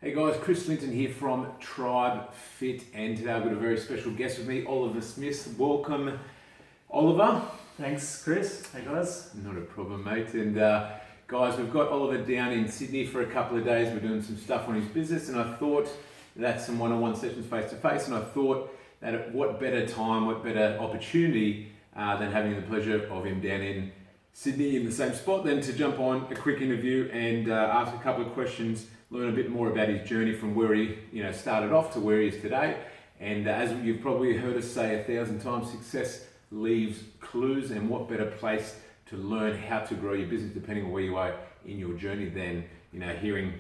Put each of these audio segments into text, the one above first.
Hey guys, Chris Lynton here from Tribefit, and today I've got a very special guest with me, Oliver Smith. Welcome, Oliver. Thanks, Chris. Hey guys. Not a problem, mate. And guys, we've got Oliver down in Sydney for a couple of days. We're doing some stuff on his business, and I thought that's some one-on-one sessions face-to-face, and I thought that what better time, what better opportunity than having the pleasure of him down in Sydney in the same spot than to jump on a quick interview and ask a couple of questions, learn a bit more about his journey from where he started off to where he is today. And as you've probably heard us say 1,000 times, success leaves clues, and what better place to learn how to grow your business depending on where you are in your journey than hearing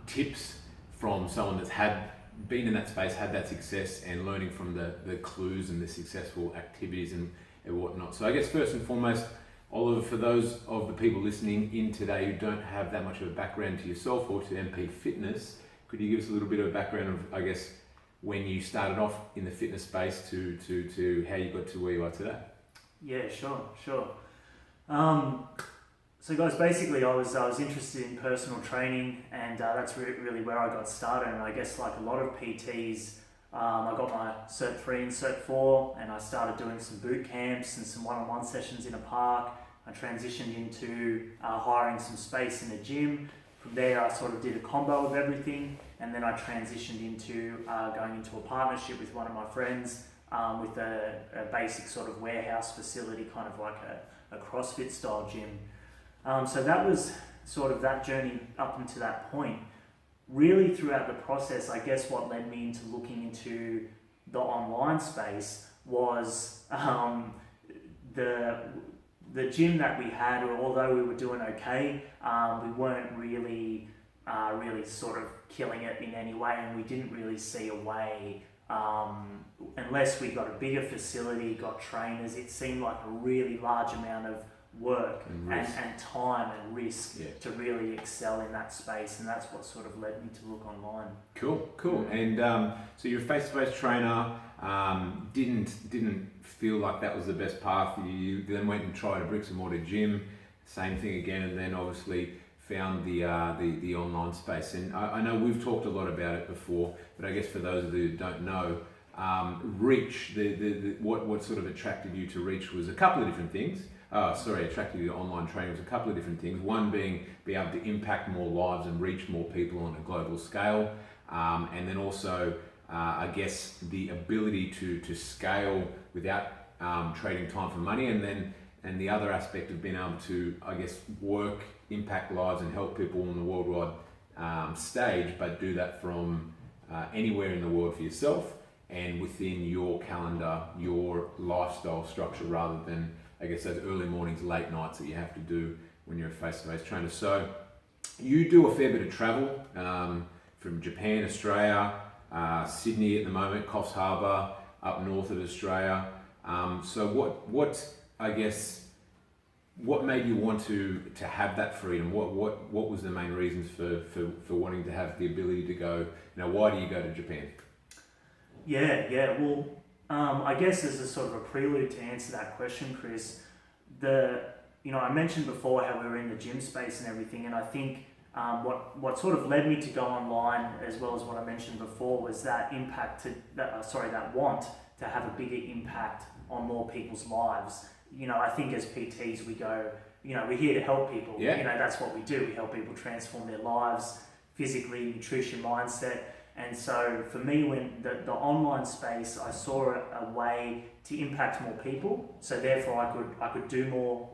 tips from someone that's been in that space, had that success, and learning from the clues and the successful activities and whatnot. So I guess first and foremost, Oliver, for those of the people listening in today who don't have that much of a background to yourself or to MP Fitness, could you give us a little bit of a background of, I guess, when you started off in the fitness space to how you got to where you are today? Yeah, sure. So guys, basically I was interested in personal training, and that's really where I got started. And I guess like a lot of PTs, I got my Cert 3 and Cert 4, and I started doing some boot camps and some one-on-one sessions in a park. I transitioned into hiring some space in a gym. From there, I sort of did a combo of everything, and then I transitioned into going into a partnership with one of my friends with a basic sort of warehouse facility, kind of like a CrossFit style gym. So that was sort of that journey up until that point. Really throughout the process, I guess what led me into looking into the online space was the gym that we had, although we were doing okay, we weren't really sort of killing it in any way, and we didn't really see a way, unless we got a bigger facility, got trainers. It seemed like a really large amount of work and time and risk to really excel in that space, and that's what sort of led me to look online. Cool. And so you're a face-to-face trainer, didn't feel like that was the best path. You then went and tried a bricks and mortar gym, same thing again, and then obviously found the online space. And I know we've talked a lot about it before, but I guess for those of you who don't know, Reach, what sort of attracted you to Reach was a couple of different things. Attracted you to online training was a couple of different things. One being be able to impact more lives and reach more people on a global scale, and then also I guess the ability to scale without trading time for money, and the other aspect of being able to, I guess, work, impact lives and help people on the worldwide stage, but do that from anywhere in the world for yourself and within your calendar, your lifestyle structure, rather than, I guess, those early mornings, late nights that you have to do when you're a face-to-face trainer. So you do a fair bit of travel from Japan, Australia, Sydney at the moment, Coffs Harbour, up north of Australia. So what made you want to have that freedom? What was the main reasons for wanting to have the ability to go? Why do you go to Japan? Yeah. Well, I guess as a sort of a prelude to answer that question, Chris, I mentioned before how we were in the gym space and everything, and I think what sort of led me to go online, as well as what I mentioned before, was that that want to have a bigger impact on more people's lives. I think as PTs we go, we're here to help people. Yeah. That's what we do. We help people transform their lives, physically, nutrition, mindset. And so for me, when the online space, I saw a way to impact more people. So therefore I could do more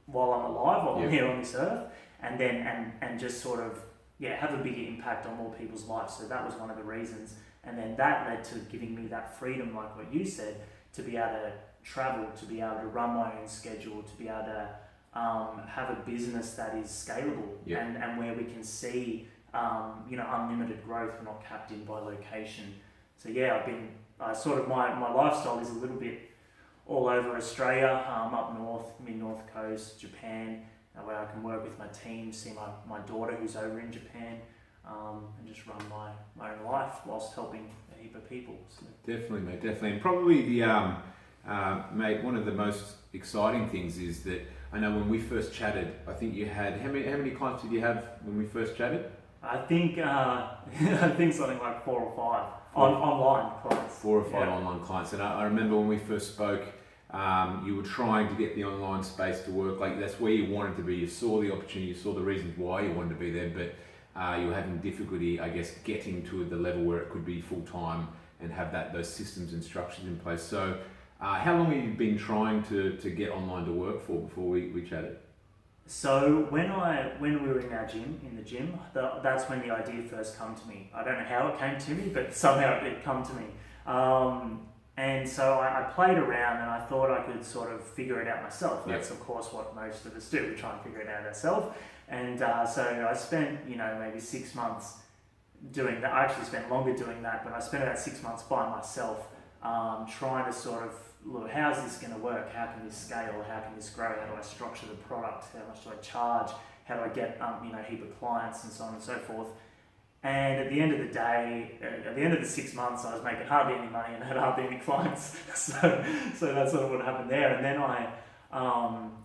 while I'm alive, while I'm here on this earth, and then and just sort of have a bigger impact on more people's lives. So that was one of the reasons. And then that led to giving me that freedom, like what you said, to be able to travel, to be able to run my own schedule, to be able to have a business that is scalable and where we can see unlimited growth. We're not capped in by location. So my lifestyle is a little bit all over Australia, up north, mid-north coast, Japan, where I can work with my team, see my daughter who's over in Japan, and just run my own life whilst helping a heap of people. So. Definitely, mate, definitely. And probably mate, one of the most exciting things is that I know when we first chatted, I think you had, how many clients did you have when we first chatted? I think I think something like 4 or 5 online clients. 4 or 5 online clients. And I remember when we first spoke, you were trying to get the online space to work. Like that's where you wanted to be. You saw the opportunity, you saw the reasons why you wanted to be there, but you were having difficulty, I guess, getting to the level where it could be full time and have those systems and structures in place. So, how long have you been trying to get online to work for before we chatted? So when we were in the gym, that's when the idea first came to me. I don't know how it came to me, but somehow it came to me. And so I played around and I thought I could sort of figure it out myself. That's of course what most of us do. We try and figure it out ourselves. And so I spent, maybe 6 months doing that. I actually spent longer doing that, but I spent about 6 months by myself, trying to sort of look, how's this going to work? How can this scale? How can this grow? How do I structure the product? How much do I charge? How do I get a heap of clients and so on and so forth? And at the end of the day, at the end of the 6 months, I was making hardly any money and had hardly any clients. So that's sort of what happened there. And then I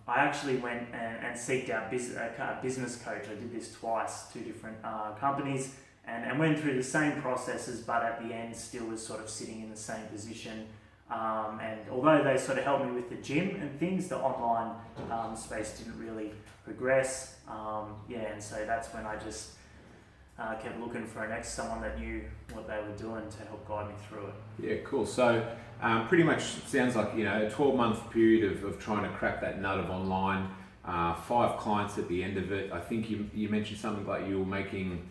actually went and seeked out a business coach. I did this twice, 2 different companies, and went through the same processes, but at the end still was sort of sitting in the same position. And although they sort of helped me with the gym and things, the online space didn't really progress. And so that's when I just kept looking for someone that knew what they were doing to help guide me through it. Yeah, cool. So pretty much sounds like a 12-month period of trying to crack that nut of online. 5 clients at the end of it. I think you mentioned something like you were making,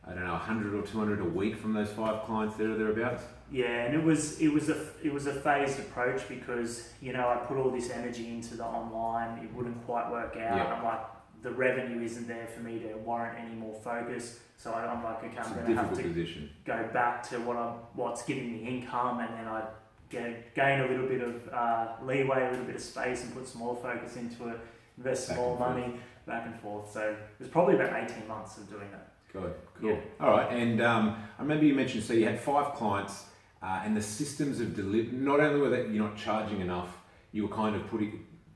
I don't know, 100 or 200 a week from those 5 clients there or thereabouts. Yeah, and it was a phased approach because I put all this energy into the online. It wouldn't quite work out. Yeah. I'm like, the revenue isn't there for me to warrant any more focus. So I'm like, okay, I'm going to have to go back to what's giving me income, and then I gain a little bit of leeway, a little bit of space, and put some more focus into it. Invest some more money, back and forth. So it was probably about 18 months of doing that. Good, cool. Yeah. All right, and I remember you mentioned, so you had 5 clients, and the systems of delivery, not only were that you're not charging enough, you were kind of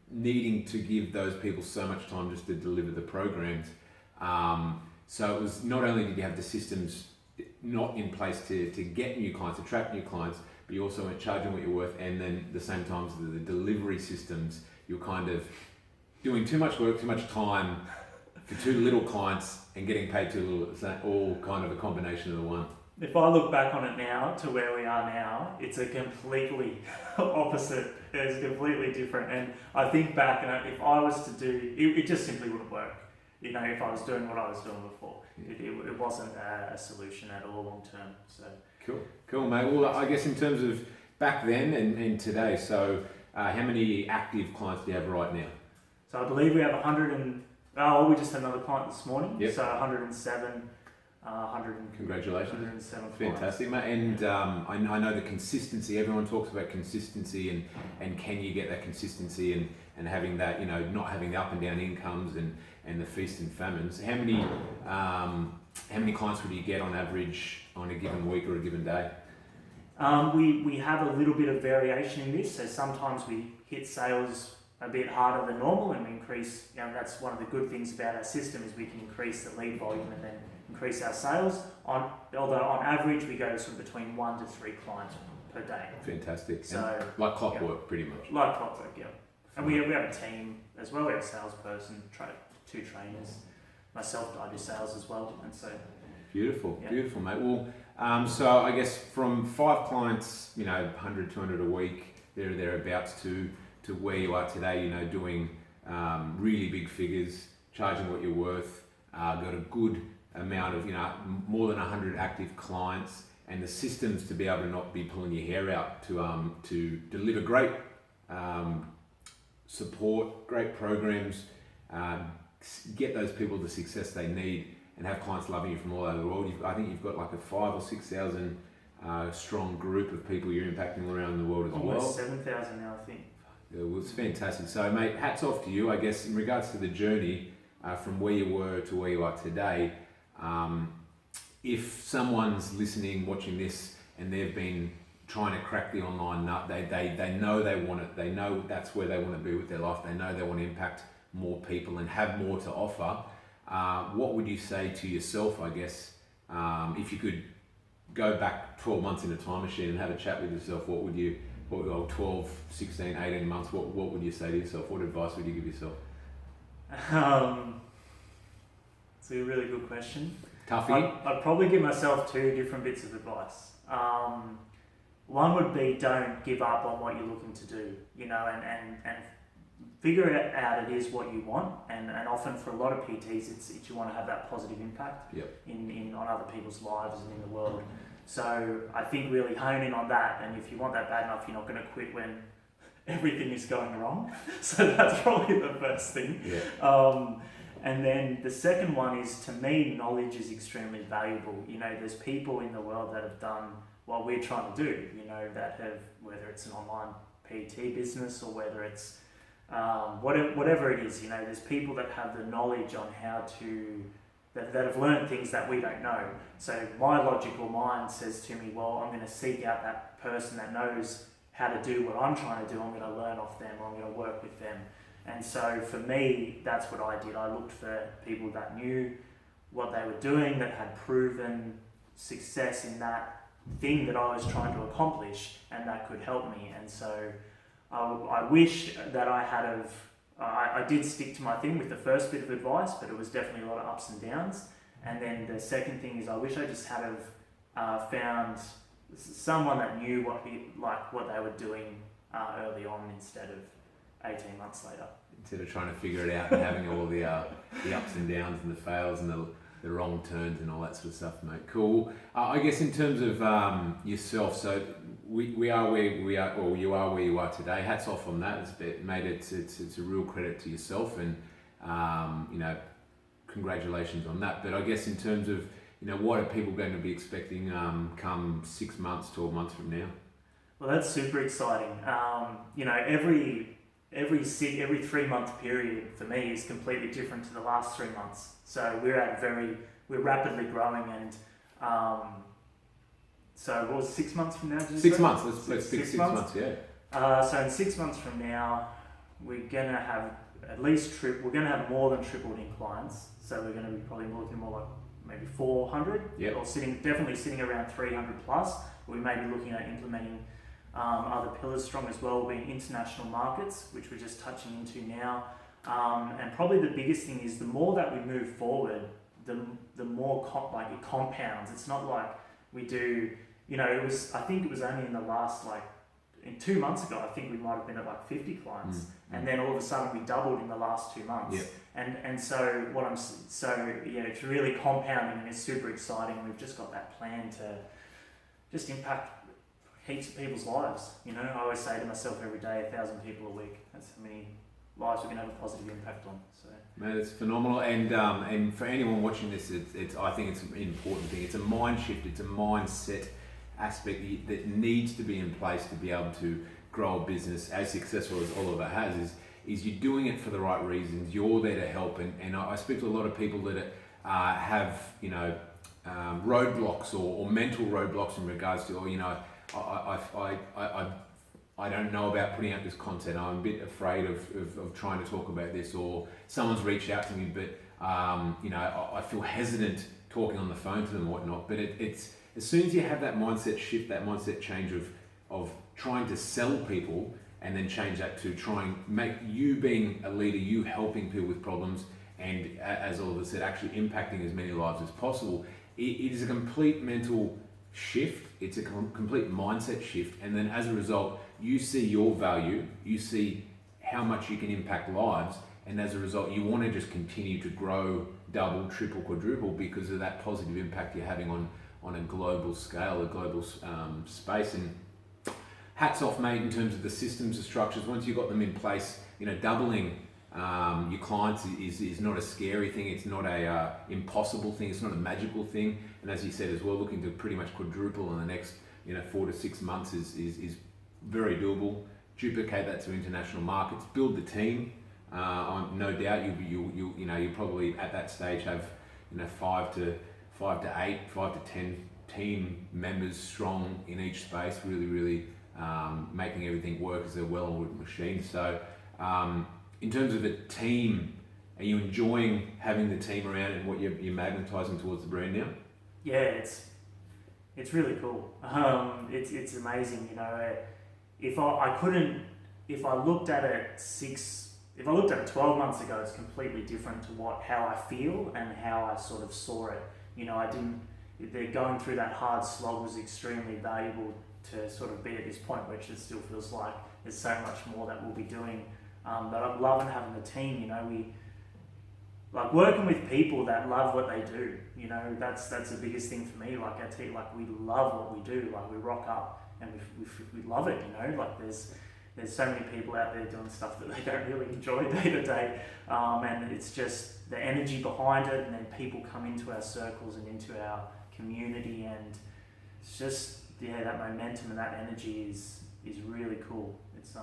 needing to give those people so much time just to deliver the programs. So it was not only did you have the systems not in place to get new clients, attract new clients, but you also weren't charging what you're worth, and then at the same time the delivery systems, you're kind of doing too much work, too much time for too little clients and getting paid too little. Is that all kind of a combination of the one? If I look back on it now to where we are now, it's a completely opposite. It's completely different. And I think back, if I was to do, it just simply wouldn't work. If I was doing what I was doing before, it wasn't a solution at all long term. So cool, mate. Well, I guess in terms of back then and today, so how many active clients do you have right now? So I believe we have 100 and we just had another client this morning. Yep. So 107. Congratulations. 107 Fantastic, mate. And I know the consistency, everyone talks about consistency and can you get that consistency and having that, not having the up and down incomes and the feast and famines. How many clients would you get on average on a given week or a given day? We have a little bit of variation in this. So sometimes we hit sales a bit harder than normal and we increase, that's one of the good things about our system is we can increase the lead volume and then increase our sales. Although on average we go sort of between 1 to 3 clients per day. Fantastic. So and like clockwork, pretty much. Like clockwork, yeah. And we have a team as well. We have a salesperson, 2 trainers. Myself, I do sales as well, and so. Beautiful, mate. Well, so I guess from 5 clients, 100, 200 a week, thereabouts to where you are today, doing really big figures, charging what you're worth, got a good amount of, more than 100 active clients, and the systems to be able to not be pulling your hair out to deliver great support, great programs, get those people the success they need, and have clients loving you from all over the world. I think you've got like a 5,000 or 6,000 strong group of people you're impacting around the world as well. Almost 7,000 now, I think. Yeah, well, it's fantastic. So, mate, hats off to you. I guess in regards to the journey from where you were to where you are today, if someone's listening, watching this, and they've been trying to crack the online nut, they know they want it. They know that's where they want to be with their life. They know they want to impact more people and have more to offer. what would you say to yourself, I guess, if you could go back 12 months in a time machine and have a chat with yourself, what would you, 12, 16, 18 months, what would you say to yourself? What advice would you give yourself? It's a really good question. Toughie? I'd probably give myself two different bits of advice. One would be don't give up on what you're looking to do, and figure out it is what you want, and often for a lot of PTs it's you want to have that positive impact in on other people's lives and in the world. So I think really hone in on that, and if you want that bad enough, you're not going to quit when everything is going wrong. So that's probably the first thing. And then the second one is, to me, knowledge is extremely valuable. There's people in the world that have done what we're trying to do, that have, whether it's an online PT business or whether it's whatever it is, there's people that have the knowledge on how to, that have learned things that we don't know. So my logical mind says to me, well, I'm going to seek out that person that knows how to do what I'm trying to do. I'm going to learn off them, or I'm going to work with them. And so for me, that's what I did. I looked for people that knew what they were doing, that had proven success in that thing that I was trying to accomplish, and that could help me. And so I wish that I did stick to my thing with the first bit of advice, but it was definitely a lot of ups and downs. And then the second thing is, I wish I just had found someone that knew what they were doing early on, instead of 18 months later. Instead of trying to figure it out and having all the ups and downs and the fails and the wrong turns and all that sort of stuff, mate. Cool. I guess in terms of yourself, so we are where we are, or you are where you are today. Hats off on that. It's a real credit to yourself, and congratulations on that. But I guess in terms of what are people going to be expecting come 6 months, 12 months from now? Well, that's super exciting. Every 3 month period for me is completely different to the last 3 months. So we're rapidly growing, and so what was 6 months from now? 6 months. Let's pick 6 months. Yeah. So in 6 months from now, we're gonna have we're gonna have more than tripled in clients. So we're gonna be probably looking more like maybe 400, or definitely sitting around 300 plus. We may be looking at implementing other pillars strong as well, being international markets, which we're just touching into now. And probably the biggest thing is, the more that we move forward, the more it compounds. It's not like we do, I think it was only in the last, in 2 months ago, I think we might have been at 50 clients. And then all of a sudden we doubled in the last 2 months. And so it's really compounding, and it's super exciting. We've just got that plan to just impact heaps of people's lives. I always say to myself every day, 1,000 people a week. That's how many lives we're going to have a positive impact on. So, man, it's phenomenal. And for anyone watching this, I think it's an important thing. It's a mind shift. It's a mindset aspect that needs to be in place to be able to grow a business as successful as Oliver has. Is you're doing it for the right reasons. You're there to help. And I speak to a lot of people that have roadblocks or mental roadblocks in regards to, I don't know about putting out this content. I'm a bit afraid of trying to talk about this, or someone's reached out to me, but I feel hesitant talking on the phone to them and whatnot. But it's as soon as you have that mindset shift, that mindset change of trying to sell people, and then change that to try and make you being a leader, you helping people with problems, and as Oliver said, actually impacting as many lives as possible. It is a complete mental shift. It's a complete mindset shift, and then as a result, you see your value, you see how much you can impact lives, and as a result, you want to just continue to grow, double, triple, quadruple, because of that positive impact you're having on a global scale, a global space. And hats off, mate, in terms of the systems, the structures. Once you've got them in place, doubling your clients is not a scary thing. It's not a impossible thing. It's not a magical thing. And as you said as well, looking to pretty much quadruple in the next 4 to 6 months is very doable. Duplicate that to international markets. Build the team. No doubt you'll probably at that stage have 5 to 10 team members strong in each space. Really making everything work as a well-oiled machine. So in terms of a team Are you enjoying having the team around and what you're magnetising towards the brand now? Yeah, it's really cool. It's amazing, you know. If I looked at it 12 months ago, it's completely different to how I feel and how I sort of saw it. You know, they're going through that hard slog was extremely valuable to sort of be at this point, which it still feels like there's so much more that we'll be doing. But I'm loving having the team, you know, we like working with people that love what they do, you know, that's the biggest thing for me. Like I tell you, like we love what we do, like we rock up and we love it, you know, like there's so many people out there doing stuff that they don't really enjoy day to day, and it's just the energy behind it, and then people come into our circles and into our community, and it's just, yeah, that momentum and that energy is really cool. It's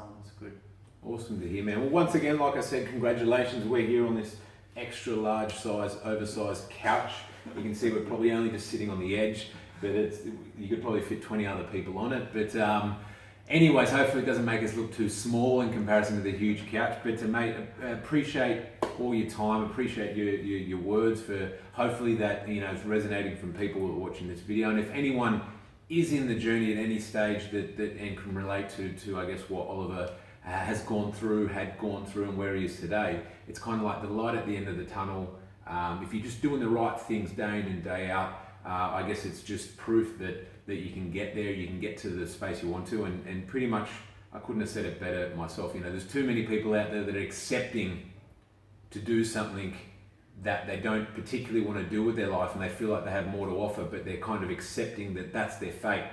good. Awesome to hear, man. Well, once again, like I said, congratulations. We're here on this extra large size, oversized couch. You can see we're probably only just sitting on the edge, but you could probably fit 20 other people on it. But anyways, hopefully it doesn't make us look too small in comparison to the huge couch. But mate, appreciate all your time, appreciate your words for hopefully that, you know, it's resonating from people who are watching this video. And if anyone is in the journey at any stage that and can relate to I guess what Oliver had gone through and where he is today, it's kind of like the light at the end of the tunnel. If you're just doing the right things day in and day out, I guess it's just proof that you can get there, you can get to the space you want to, and pretty much, I couldn't have said it better myself, you know, there's too many people out there that are accepting to do something that they don't particularly want to do with their life, and they feel like they have more to offer, but they're kind of accepting that that's their fate.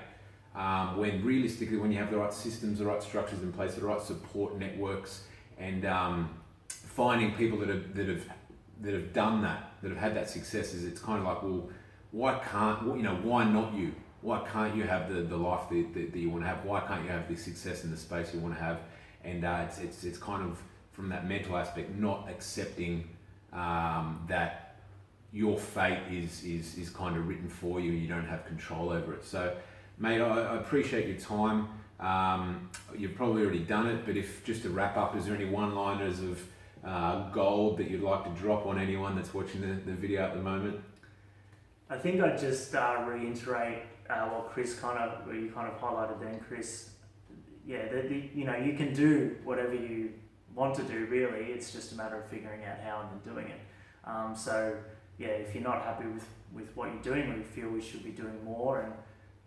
When realistically, when you have the right systems, the right structures in place, the right support networks, and finding people that have done that have had that success, it's kind of like, well, why not you? Why can't you have the life that you want to have? Why can't you have the success and the space you want to have? And it's kind of from that mental aspect, not accepting that your fate is kind of written for you. You don't have control over it. So, mate, I appreciate your time. You've probably already done it, but if just to wrap up, is there any one-liners of gold that you'd like to drop on anyone that's watching the video at the moment? I think I'd just reiterate what you kind of highlighted then, Chris. Yeah, you know, you can do whatever you want to do, really. It's just a matter of figuring out how and then doing it. So, yeah, if you're not happy with what you're doing, or you feel we should be doing more,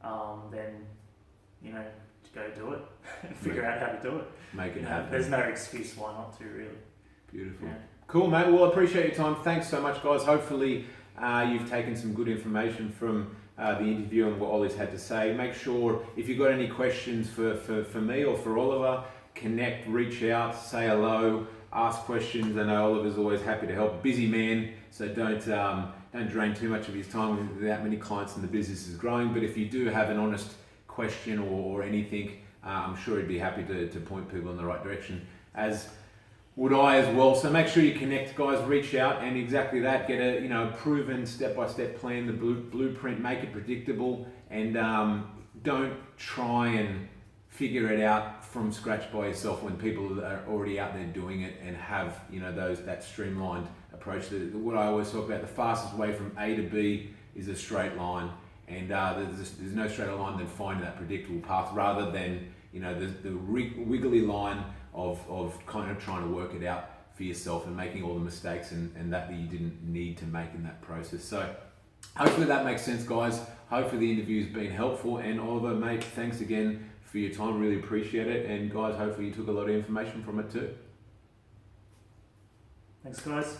and then, you know, go do it. Figure out how to do it. Make it happen. There's no excuse why not to, really. Beautiful. Yeah. Cool, mate. Well, I appreciate your time. Thanks so much, guys. Hopefully you've taken some good information from the interview and what Ollie's had to say. Make sure, if you've got any questions for me or for Oliver, connect, reach out, say hello, ask questions. I know Oliver's always happy to help. Busy man, so don't drain too much of his time with that many clients and the business is growing. But if you do have an honest question or anything, I'm sure he'd be happy to point people in the right direction, as would I as well. So make sure you connect, guys, reach out, and exactly that, get a proven step-by-step plan, the blueprint, make it predictable, and don't try and figure it out from scratch by yourself when people are already out there doing it and have that streamlined approach. What I always talk about, the fastest way from A to B is a straight line, and there's no straighter line than finding that predictable path rather than the wiggly line of kind of trying to work it out for yourself and making all the mistakes and that you didn't need to make in that process. So hopefully that makes sense, guys. Hopefully the interview's been helpful, and Oliver, mate, thanks again for your time. Really appreciate it, and guys, hopefully you took a lot of information from it too. Thanks, guys.